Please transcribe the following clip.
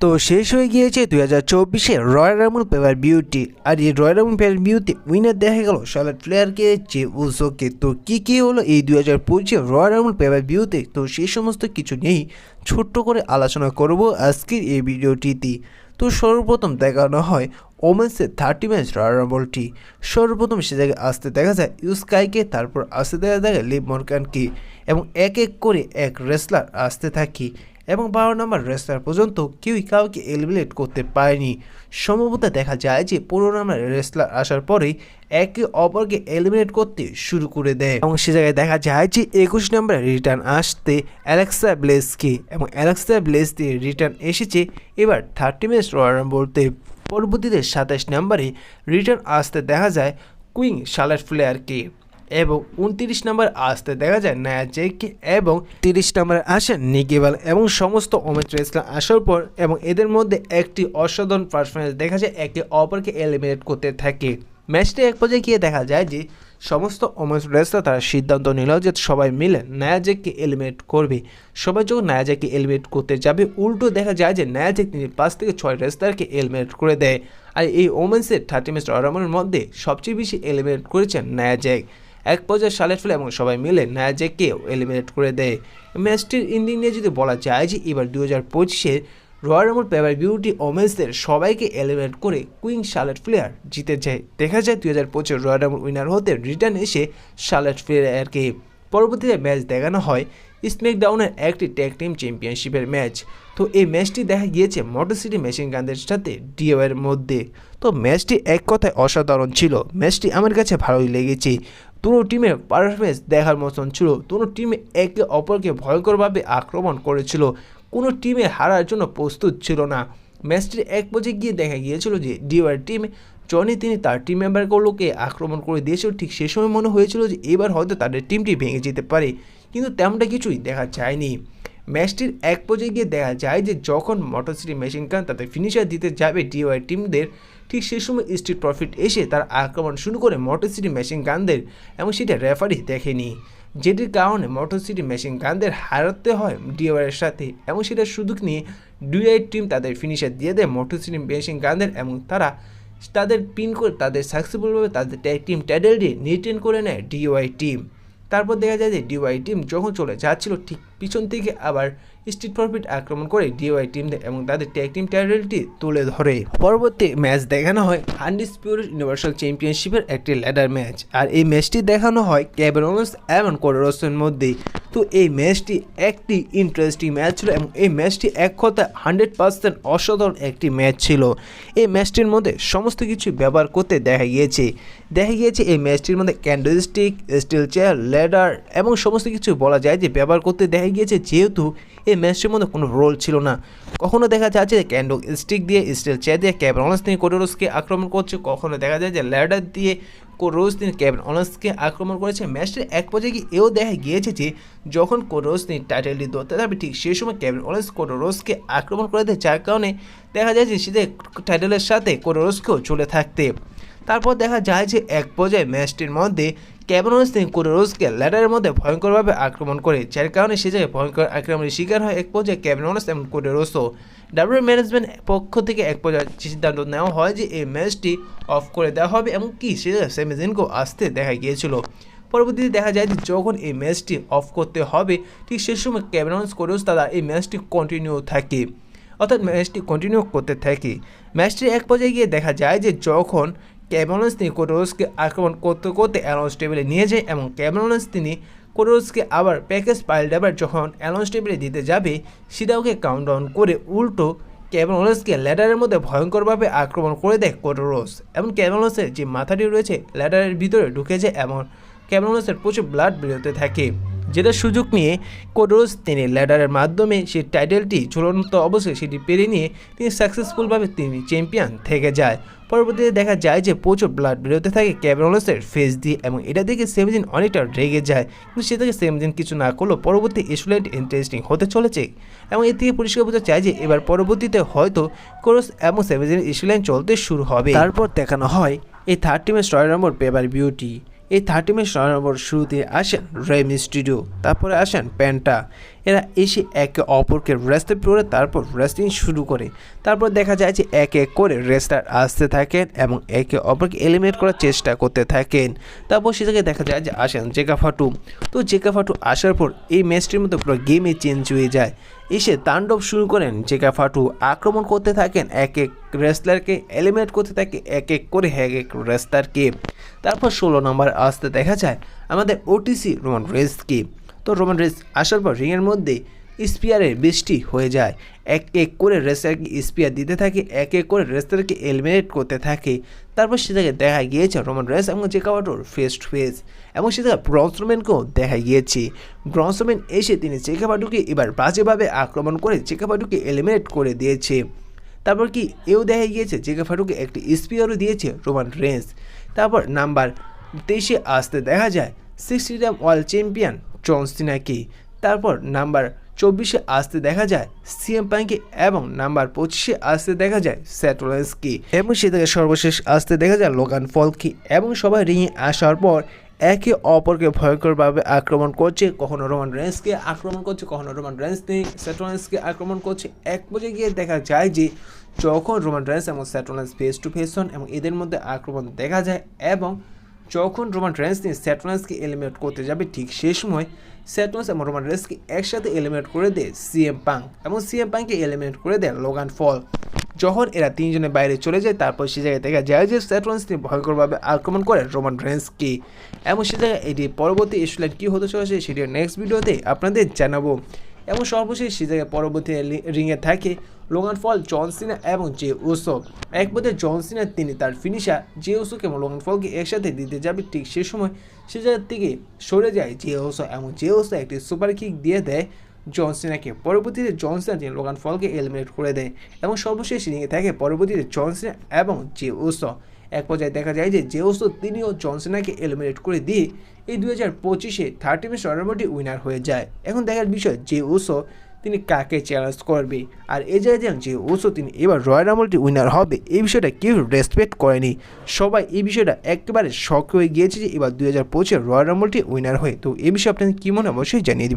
তো শেষ হয়ে গিয়েছে 2024 রয়্যাল রাম্বল পেপার বিউটি। আর এই royal Rumble paper beauty winner দেখা গেল শার্লট ফ্লেয়ারকে যে উসোকে। তো কী হলো এই 2025 রয়্যাল রাম্বল পেপার বিউটি, তো সেই সমস্ত কিছু নিয়েই ছোট্ট করে আলোচনা করব আজকের এই ভিডিওটিতে। তো সর্বপ্রথম দেখানো হয় ওমেন্সের 30 ম্যাচ রয়্যাল রাম্বলটি। সর্বপ্রথম সে জায়গায় আসতে দেখা যায় ইউস্কাইকে, তারপর আসতে দেখা যায় লিভ মর্গানকে, এবং এক এক করে এক রেসলার আসতে থাকি এবং 12 নম্বর রেসলার পর্যন্ত কেউই কাউকে এলিমিনেট করতে পারেনি। সম্ভবত দেখা যায় যে 15 নম্বর রেসলার আসার পরেই একে অপরকে এলিমিনেট করতে শুরু করে দেয় এবং সে জায়গায় দেখা যায় যে 21 নম্বরে রিটার্ন আসতে অ্যালেক্সা ব্লেসকে, এবং অ্যালেক্সা ব্লেস দিয়ে রিটার্ন এসেছে এবার 30 ম্যাচ রয়্যাল রাম্বলতে। পরবর্তীতে 27 নম্বরে রিটার্ন আসতে দেখা যায় কুইন শার্লট ফ্লেয়ারকে, এবং 29 নম্বর আসতে দেখা যায় নায়া জেকে, এবং 30 নম্বরে আসেন নিকি বেলা। এবং সমস্ত ওমেন্স রেসলার আসার পর এবং এদের মধ্যে একটি অসাধারণ পারফরমেন্স দেখা যায়, একে অপরকে এলিমিনেট করতে থাকে। ম্যাচটি এক পর্যায়ে গিয়ে দেখা যায় যে সমস্ত ওমেন্স রেসলার তারা সিদ্ধান্ত নিল যে সবাই মিলে নায়া জেককে এলিমিনেট করবে। সবাই যখন নায়া জেককে এলিমিনেট করতে যাবে, উল্টো দেখা যায় যে নায়া জেক তিনি 5 থেকে 6 রেসলারকে এলিমিনেট করে দেয়। আর এই ওমেন্সের 30 ম্যাচ রয়্যাল রাম্বলের মধ্যে সবচেয়ে বেশি এলিমিনেট করেছেন নায়া জেক। এক পর্যায়ে শার্লট ফ্লেয়ার এবং সবাই মিলে নায়া জেককেও এলিমিনেট করে দেয়। ম্যাচটির ইন্ডিং নিয়ে যদি বলা যায় যে এবার 2025 রয়্যাল রাম্বল পেপার বিউটি ওমেন্সদের সবাইকে এলিমিনেট করে কুইন শার্লট ফ্লেয়ার জিতে যায়। দেখা যায় 2025 রয়্যাল রাম্বল উইনার হতে রিটার্ন এসে শার্লট ফ্লেয়ারকে। পরবর্তীতে ম্যাচ দেখানো হয় স্ম্যাকডাউনের একটি ট্যাগ টিম চ্যাম্পিয়নশিপের ম্যাচ। তো এই ম্যাচটি দেখা গিয়েছে মোটর সিটি মেশিন গানদের সাথে ডিওয়ের মধ্যে। তো ম্যাচটি এক কথায় অসাধারণ ছিল। ম্যাচটি আমার কাছে ভালোই লেগেছে। দুটো টিমের পারফরমেন্স দেখার মতন ছিল। দুটো টিমে একে অপরকে ভয়ঙ্করভাবে আক্রমণ করেছিল। কোনো টিমে হারার জন্য প্রস্তুত ছিল না। ম্যাচটির এক পর্যায়ে গিয়ে দেখা গিয়েছিল যে ডিওয়ার টিম জনি তিনি তার টিম মেম্বারগুলোকে আক্রমণ করে দিয়েছিল। ঠিক সে সময় মনে হয়েছিল যে এবার হয়তো তাদের টিমটি ভেঙে যেতে পারে, কিন্তু তেমনটা কিছুই দেখা যায়নি। ম্যাচটির এক পর্যায়ে গিয়ে দেখা যায় যে যখন মোটর সিটি মেশিন গান তাদের ফিনিশার দিতে যাবে ডিওয়াই টিমদের, ঠিক সেই সময় স্ট্রিট প্রফিট এসে তার আক্রমণ শুরু করে মোটর সিটি মেশিন গানদের, এবং সেটা রেফারি দেখেনি, যেটির কারণে মোটর সিটি মেশিন গানদের হারাতে হয় ডিওয়াইয়ের সাথে। এবং সেটার সুযোগ নিয়ে ডিওয়াই টিম তাদের ফিনিশার দিয়ে দেয় মোটর সিটি মেশিন গানদের, এবং তারা তাদের পিন করে তাদের সাকসেসফুলভাবে তাদের ট্যাগ টিম টাইটেল দিয়ে রিটেন করে নেয় ডিওয়াই টিম। তারপর দেখা যায় যে ডিওয়াই টিম যখন চলে যাচ্ছিল, ঠিক পিছন থেকে আবার স্ট্রিট প্রফিট আক্রমণ করে ডিওয়াই টিমদের এবং তাদের ট্যাগ টিম টাইটেলটি তুলে ধরে। পরবর্তী ম্যাচ দেখানো হয় আনডিসপিউটেড ইউনিভার্সাল চ্যাম্পিয়নশিপের একটি ল্যাডার ম্যাচ। আর এই ম্যাচটি দেখানো হয় কেভিন ওয়েন্স এবং কোডি রোডসের মধ্যে। তো এই ম্যাচটি একটি ইন্টারেস্টিং ম্যাচ ছিল, এবং এই ম্যাচটি এক কথায় 100% অসাধারণ একটি ম্যাচ ছিল। এই ম্যাচটির মধ্যে সমস্ত কিছু ব্যবহার করতে দেখা গিয়েছে এই ম্যাচটির মধ্যে ক্যান্ডেলস্টিক, স্টিল চেয়ার, ল্যাডার এবং সমস্ত কিছু বলা যায় যে ব্যবহার করতে দেখা গিয়েছে, যেহেতু এই ম্যাচটির মধ্যে কোনো রোল ছিল না। কখনো দেখা যাচ্ছে যে ক্যান্ডেল স্টিক দিয়ে, স্টিল চেয়ার দিয়ে কেভিন ওয়েন্স তিনি কোডি রোডসকে আক্রমণ করছে, কখনো দেখা যায় যে ল্যাডার দিয়ে কোডি রোডস তিনি কেভিন ওয়েন্সকে আক্রমণ করেছে। ম্যাচটির এক পর্যায়ে এও দেখা গিয়েছে যে যখন কোডি রোডস তিনি টাইটেলটি ধরতে যাবে, ঠিক সেই সময় কেভিন ওয়েন্স কোডি রোডসকে আক্রমণ করে দেয়, যার কারণে দেখা যায় যে সে টাইটেলের সাথে কোডি রোডসকেও চলে থাকতে। তারপর দেখা যায় যে এক পর্যায়ে ম্যাচটির মধ্যে কেভিন ওয়েন্স তিনি কোডি রোডসকে ল্যাডারের মধ্যে ভয়ঙ্করভাবে আক্রমণ করে, যার কারণে সে জায়গায় ভয়ঙ্কর আক্রমণের শিকার হয় এক পর্যায়ে কেভিন ওয়েন্স এবং কোডি রোডসও। ডাব্লিউডাব্লিউই ম্যানেজমেন্ট পক্ষ থেকে এক পর্যায়ে সিদ্ধান্ত নেওয়া হয় যে এই ম্যাচটি অফ করে দেওয়া হবে, এবং কি সে সেমি জিনকেও আসতে দেখা গিয়েছিল। পরবর্তীতে দেখা যায় যে যখন এই ম্যাচটি অফ করতে হবে, ঠিক সে সময় কেভিন ওয়েন্স কোডি রোডস তারা এই ম্যাচটি কন্টিনিউ থাকে, অর্থাৎ ম্যাচটি কন্টিনিউ করতে থাকে। ম্যাচটির এক পর্যায়ে গিয়ে দেখা যায় যে যখন কেভিন ওয়েন্স তিনি কোডি রোডসকে আক্রমণ করতে করতে অ্যানাউন্স টেবিলে নিয়ে যায়, এবং কেভিন ওয়েন্স তিনি কোডি রোডসকে আবার প্যাকেজ পাইল ড্রাইভার যখন অ্যানাউন্স টেবিলে দিতে যাবে, সেটাকে কাউন্টডাউন করে উল্টো কেভিন ওয়েন্সকে ল্যাডারের মধ্যে ভয়ঙ্করভাবে আক্রমণ করে দেয় কোডি রোডস, এবং কেভিন ওয়েন্সের যে মাথাটি রয়েছে ল্যাডারের ভিতরে ঢুকে যায়, এবং কেভিন ওয়েন্সের প্রচুর ব্লাড বেরোতে থাকে, যেটা সুযোগ নিয়ে কোডি রোডস তিনি ল্যাডারের মাধ্যমে সেই টাইটেলটি ঝুলন্ত অবশ্যই সেটি পেরে নিয়ে তিনি সাকসেসফুলভাবে তিনি চ্যাম্পিয়ন থেকে যায়। পরবর্তীতে দেখা যায় যে প্রচুর ব্লাড বেরোতে থাকে কেভিন ওয়েন্সের ফেস দিয়ে, এবং এটা দেখে সেমি জিন অনেকটা রেগে যায়, কিন্তু সে থেকে সেমি জিন কিছু না করলেও পরবর্তী ইস্যুলাইট ইন্টারেস্টিং হতে চলেছে। এবং এর থেকে পরিষ্কার বোঝা যায় যে এবার পরবর্তীতে হয়তো কোরস এবং সেমি জিনের ইস্যুলাইন চলতে শুরু হবে। তারপর দেখানো হয় এই 30 match royal Rumble paper beauty. এই 30 ম্যাচ রয়্যাল রাম্বল শুরুতে আসেন রে মিস্টিরিও, তারপরে আসেন পেন্টা, এরা এসে একে অপরকে রেস্টে পড়ে তারপর রেস্টিং শুরু করে। তারপর দেখা যায় যে এক এক করে রেস্টার আসতে থাকেন এবং একে অপরকে এলিমিনেট করার চেষ্টা করতে থাকেন। তারপর সেটাকে দেখা যায় যে আসেন জেকা ফাটু। তো জেকা ফাটু আসার পর এই ম্যাচটির মধ্যে পুরো গেমে চেঞ্জ হয়ে যায়। এসে তাণ্ডব শুরু করেন জেকা ফাটু, আক্রমণ করতে থাকেন এক এক রেসলারকে, এলিমিনেট করতে থাকে এক এক করে এক এক রেসলারকে। তারপর 16 নম্বর আসতে দেখা যায় আমাদের ওটিসি রোমান রেন্সকে। তো রোমান রেন্স আসার পর রিংয়ের মধ্যে স্পিয়ারের বৃষ্টি হয়ে যায়। এক এক করে রেসলারকে স্পিয়ার দিতে থাকে, এক এক করে রেসলারকে এলিমিনেট করতে থাকে। তারপর সেটাকে দেখা গিয়েছে রোমান রেন্স এবং জেকা ফাটুর ফেস টু ফেস, এবং সেটাকে ব্রন স্ট্রোম্যানকেও দেখা গিয়েছে। ব্রন স্ট্রোম্যান এসে তিনি জেকা ফাটুকে এবার বাজেভাবে আক্রমণ করে জেকা ফাটুকে এলিমিনেট করে দিয়েছে। তারপর কি এও দেখা গিয়েছে জেকা ফাটুকে একটি স্পিয়ারও দিয়েছে রোমান রেন্স। তারপর নাম্বার 23 আসতে দেখা যায় 60 টাইম ওয়ার্ল্ড চ্যাম্পিয়ন জন সিনাকে। তারপর নাম্বার 24 আসতে দেখা যায় সিএম পাঙ্কে, এবং নাম্বার 25 আসতে দেখা যায় সেথ রলিন্সকে, এবং সেটাকে সর্বশেষ আসতে দেখা যায় লোগান পলকে। এবং সবাই রিংয়ে আসার পর একে অপরকে ভয়ঙ্করভাবে আক্রমণ করছে, কখনো রোমান রেন্সকে আক্রমণ করছে, কখনো রোমান রেন্স সেথ রলিন্সকে আক্রমণ করছে। এক পর্যায়ে গিয়ে দেখা যায় যে যখন রোমান রেন্স এবং Seth Rollins face to face হন এবং এদের মধ্যে আক্রমণ দেখা যায়, এবং যখন রোমান রেন্স সেথ রলিন্সকে এলিমিনেট করতে যাবে ঠিক সেই সময় সেথ রলিন্স এবং রোমান রেন্সকে একসাথে এলিমিনেট করে দেয় সিএম পাঙ্ক, এবং সিএম পাঙ্ককে এলিমিনেট করে দেয় লোগান পল। যখন এরা তিনজনের বাইরে চলে যায় তারপর সে জায়গায় দেখা যায় যে সেথ রলিন্স তিনি ভয়ঙ্করভাবে আক্রমণ করে রোমান রেন্সকে, এবং সে জায়গায় এটি পরবর্তী স্টোরিলাইন কী হতে চলেছে সেটি নেক্সট ভিডিওতে আপনাদের জানাবো। এবং সর্বশেষ সে জায়গায় পরবর্তী রিংয়ে থাকে লোগান পল, জন সিনা এবং জে উসো। এক পর্যায়ে জন সিনা তিনি তার ফিনিশার জে উসোকে এবং লোগান পলকে একসাথে দিতে যাবে, ঠিক সে সময় সে জায়গার থেকে সরে যায় জে উসো, এবং জে উসো একটি সুপার কিক দিয়ে দেয় জন সিনাকে। পরবর্তীতে জন সিনা তিনি লোগান পলকে এলিমিনেট করে দেয়, এবং সর্বশেষ রিংয়ে থাকে পরবর্তীতে জন সিনা এবং জে উসো। এক পর্যায়ে দেখা যায় যে জে উসো তিনিও জন সিনাকে এলিমিনেট করে দিয়ে এই 2025 30 মিনিট রয়্যাল রাম্বলটি উইনার হয়ে যায়। এখন দেখার বিষয় জে উসো তিনি কাকে চ্যালেঞ্জ করবে, আর এই জায়গায় যে উসো তিনি এবার রয়্যাল রাম্বলটি উইনার হবে এই বিষয়টা কেউ রেসপেক্ট করেনি। সবাই এই বিষয়টা একেবারে শক হয়ে গিয়েছে যে এবার 2025 রয়্যাল রাম্বলটি উইনার হয়ে। তো এই বিষয়ে আপনাদের কী মনে অবশ্যই জানিয়ে দেবেন।